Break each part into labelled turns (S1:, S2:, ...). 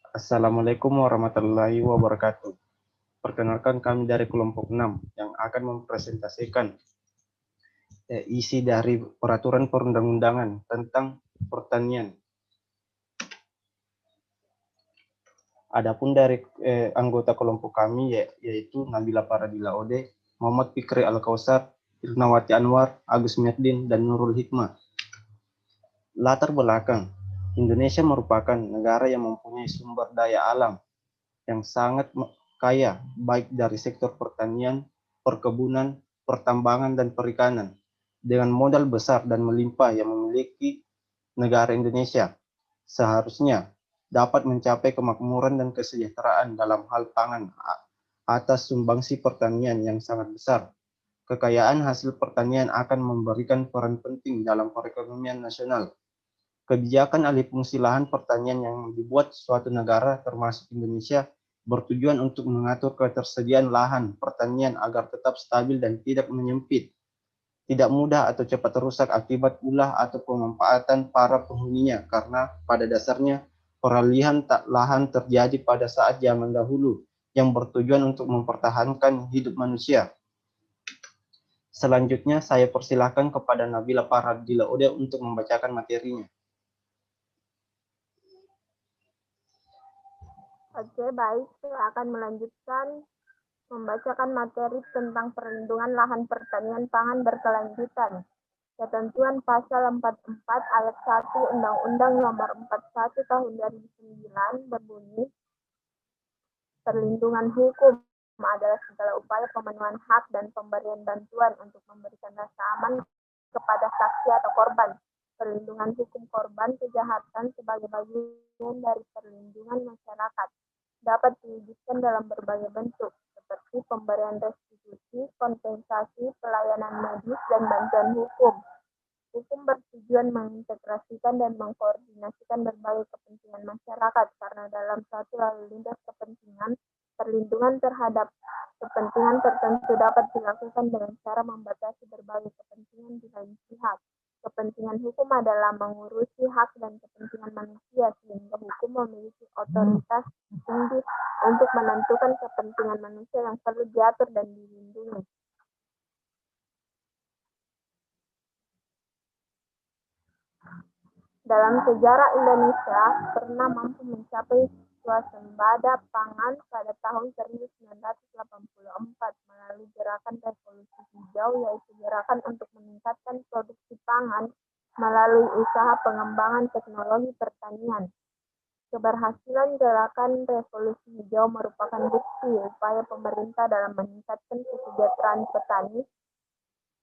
S1: Assalamualaikum warahmatullahi wabarakatuh. Perkenalkan kami dari kelompok 6 yang akan mempresentasikan isi dari peraturan perundang-undangan tentang pertanian. Adapun dari anggota kelompok kami yaitu Nabila Paradila Ode, Muhammad Fikri Al-Kausar, Irnawati Anwar, Agus Miaddin, dan Nurul Hikmah. Latar belakang, Indonesia merupakan negara yang mempunyai sumber daya alam yang sangat kaya, baik dari sektor pertanian, perkebunan, pertambangan, dan perikanan. Dengan modal besar dan melimpah yang memiliki negara Indonesia, seharusnya dapat mencapai kemakmuran dan kesejahteraan dalam hal pangan atas sumbangsi pertanian yang sangat besar. Kekayaan hasil pertanian akan memberikan peran penting dalam perekonomian nasional. Kebijakan alih fungsi lahan pertanian yang dibuat suatu negara termasuk Indonesia bertujuan untuk mengatur ketersediaan lahan pertanian agar tetap stabil dan tidak menyempit, tidak mudah atau cepat rusak akibat ulah atau pemanfaatan para penghuninya, karena pada dasarnya peralihan lahan terjadi pada saat zaman dahulu yang bertujuan untuk mempertahankan hidup manusia. Selanjutnya saya persilahkan kepada Nabila Paradila Ode untuk membacakan materinya.
S2: Oke, baik. Saya akan melanjutkan membacakan materi tentang perlindungan lahan pertanian pangan berkelanjutan. Ketentuan Pasal 44 Ayat 1 Undang-Undang Nomor 41 Tahun 2009 berbunyi, perlindungan hukum adalah segala upaya pemenuhan hak dan pemberian bantuan untuk memberikan rasa aman kepada saksi atau korban. Perlindungan hukum korban kejahatan sebagai bagian dari perlindungan masyarakat dapat diwujudkan dalam berbagai bentuk, seperti pemberian restitusi, kompensasi, pelayanan medis, dan bantuan hukum. Hukum bertujuan mengintegrasikan dan mengkoordinasikan berbagai kepentingan masyarakat, karena dalam suatu lalu lintas kepentingan, perlindungan terhadap kepentingan tertentu dapat dilakukan dengan cara membatasi berbagai kepentingan di lain pihak. Kepentingan hukum adalah mengurusi hak dan kepentingan manusia, sehingga hukum memiliki otoritas tinggi untuk menentukan kepentingan manusia yang perlu diatur dan dilindungi. Dalam sejarah Indonesia pernah mampu mencapai swasembada pangan pada tahun 1984 melalui gerakan Revolusi Hijau, yaitu gerakan untuk meningkatkan produksi pangan melalui usaha pengembangan teknologi pertanian. Keberhasilan gerakan Revolusi Hijau merupakan bukti upaya pemerintah dalam meningkatkan kesejahteraan petani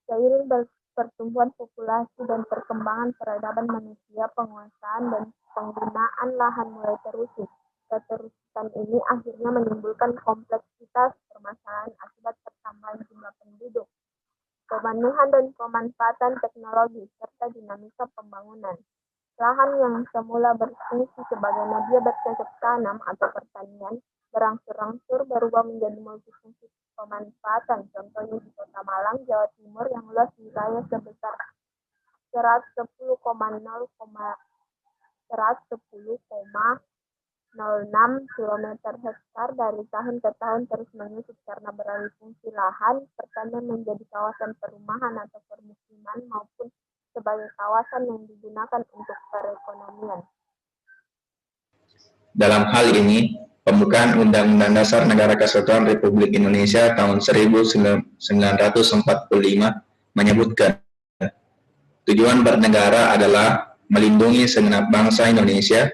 S2: seiring pertumbuhan populasi dan perkembangan peradaban manusia, penguasaan dan penggunaan lahan mulai terusik. Keterusan ini akhirnya menimbulkan kompleksitas permasalahan akibat pertambahan jumlah penduduk, pemenuhan dan pemanfaatan teknologi, serta dinamika pembangunan. Lahan yang semula berfungsi sebagai media bercocok tanam atau pertanian berangsur-angsur berubah menjadi multifungsi pemanfaatan. Contohnya di Kota Malang, Jawa Timur yang luas wilayah sebesar 110,06 km hektar dari tahun ke tahun terus menyusut karena beralih fungsi lahan pertanian menjadi kawasan perumahan atau permukiman maupun sebagai kawasan yang digunakan untuk perekonomian.
S3: Dalam hal ini, pembukaan Undang-Undang Dasar Negara Kesatuan Republik Indonesia tahun 1945 menyebutkan tujuan bernegara adalah melindungi segenap bangsa Indonesia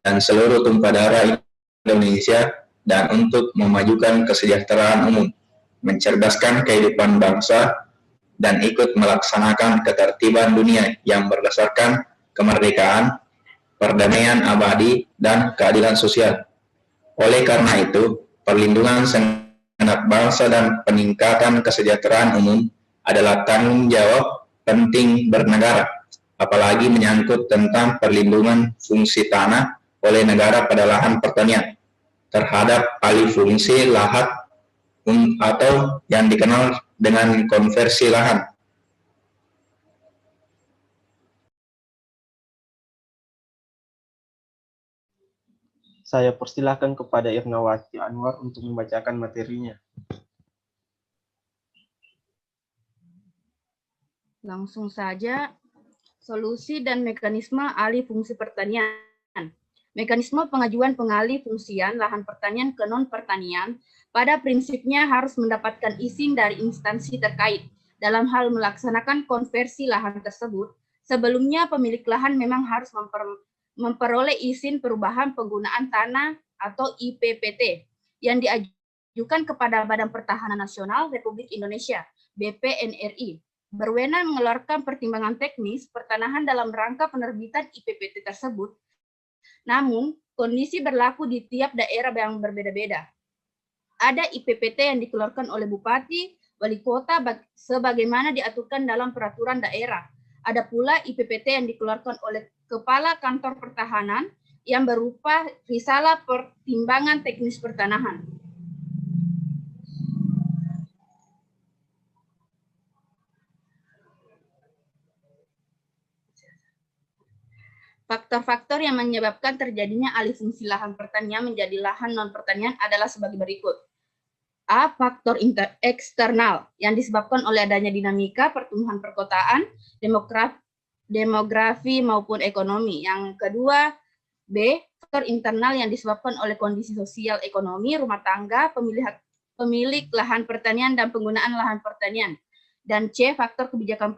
S3: dan seluruh tumpah darah Indonesia dan untuk memajukan kesejahteraan umum, mencerdaskan kehidupan bangsa, dan ikut melaksanakan ketertiban dunia yang berdasarkan kemerdekaan, perdamaian abadi, dan keadilan sosial. Oleh karena itu, perlindungan segenap bangsa dan peningkatan kesejahteraan umum adalah tanggung jawab penting bernegara, apalagi menyangkut tentang perlindungan fungsi tanah oleh negara pada lahan pertanian terhadap alih fungsi lahan atau yang dikenal dengan konversi lahan.
S1: Saya persilahkan kepada Irnawati Anwar untuk membacakan materinya.
S4: Langsung saja, solusi dan mekanisme alih fungsi pertanian. Mekanisme pengajuan pengalih fungsian lahan pertanian ke non-pertanian pada prinsipnya harus mendapatkan izin dari instansi terkait dalam hal melaksanakan konversi lahan tersebut. Sebelumnya pemilik lahan memang harus memperoleh izin perubahan penggunaan tanah atau IPPT yang diajukan kepada Badan Pertahanan Nasional Republik Indonesia, BPNRI, berwenang mengeluarkan pertimbangan teknis pertanahan dalam rangka penerbitan IPPT tersebut. Namun, kondisi berlaku di tiap daerah yang berbeda-beda. Ada IPPT yang dikeluarkan oleh bupati, wali kota, sebagaimana diaturkan dalam peraturan daerah. Ada pula IPPT yang dikeluarkan oleh Kepala Kantor Pertahanan yang berupa risalah pertimbangan teknis pertanahan. Faktor-faktor yang menyebabkan terjadinya alih fungsi lahan pertanian menjadi lahan non-pertanian adalah sebagai berikut. A. Faktor eksternal yang disebabkan oleh adanya dinamika pertumbuhan perkotaan, demografi maupun ekonomi. Yang kedua, B. Faktor internal yang disebabkan oleh kondisi sosial ekonomi, rumah tangga, pemilik lahan pertanian dan penggunaan lahan pertanian. Dan C. Faktor kebijakan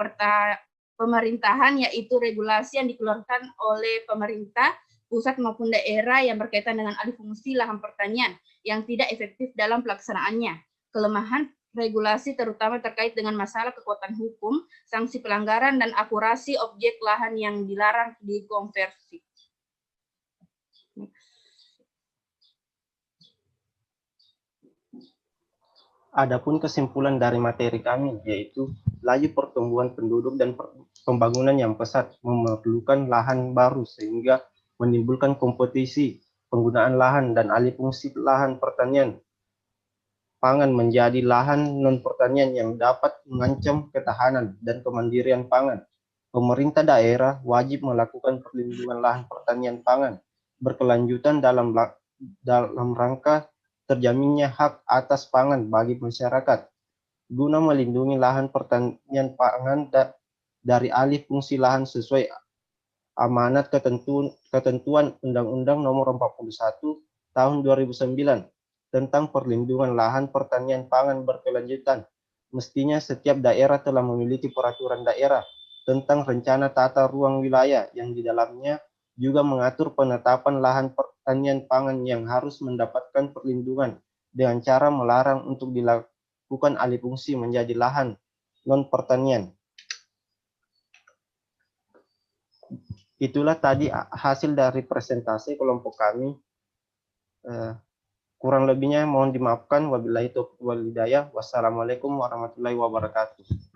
S4: pemerintahan, yaitu regulasi yang dikeluarkan oleh pemerintah pusat maupun daerah yang berkaitan dengan alih fungsi lahan pertanian yang tidak efektif dalam pelaksanaannya. Kelemahan regulasi terutama terkait dengan masalah kekuatan hukum, sanksi pelanggaran, dan akurasi objek lahan yang dilarang dikonversi.
S1: Adapun kesimpulan dari materi kami, yaitu laju pertumbuhan penduduk dan pembangunan yang pesat memerlukan lahan baru sehingga menimbulkan kompetisi penggunaan lahan dan alih fungsi lahan pertanian pangan menjadi lahan non-pertanian yang dapat mengancam ketahanan dan kemandirian pangan. Pemerintah daerah wajib melakukan perlindungan lahan pertanian pangan berkelanjutan dalam rangka terjaminnya hak atas pangan bagi masyarakat guna melindungi lahan pertanian pangan dari alih fungsi lahan sesuai amanat ketentuan Undang-Undang Nomor 41 Tahun 2009 tentang perlindungan lahan pertanian pangan berkelanjutan. Mestinya setiap daerah telah memiliki peraturan daerah tentang rencana tata ruang wilayah yang di dalamnya juga mengatur penetapan lahan pertanian pangan yang harus mendapatkan perlindungan dengan cara melarang untuk dilakukan alih fungsi menjadi lahan non-pertanian. Itulah tadi hasil dari presentasi kelompok kami. Kurang lebihnya mohon dimaafkan. Wabillahi taufiq wal hidayah. Wassalamualaikum warahmatullahi wabarakatuh.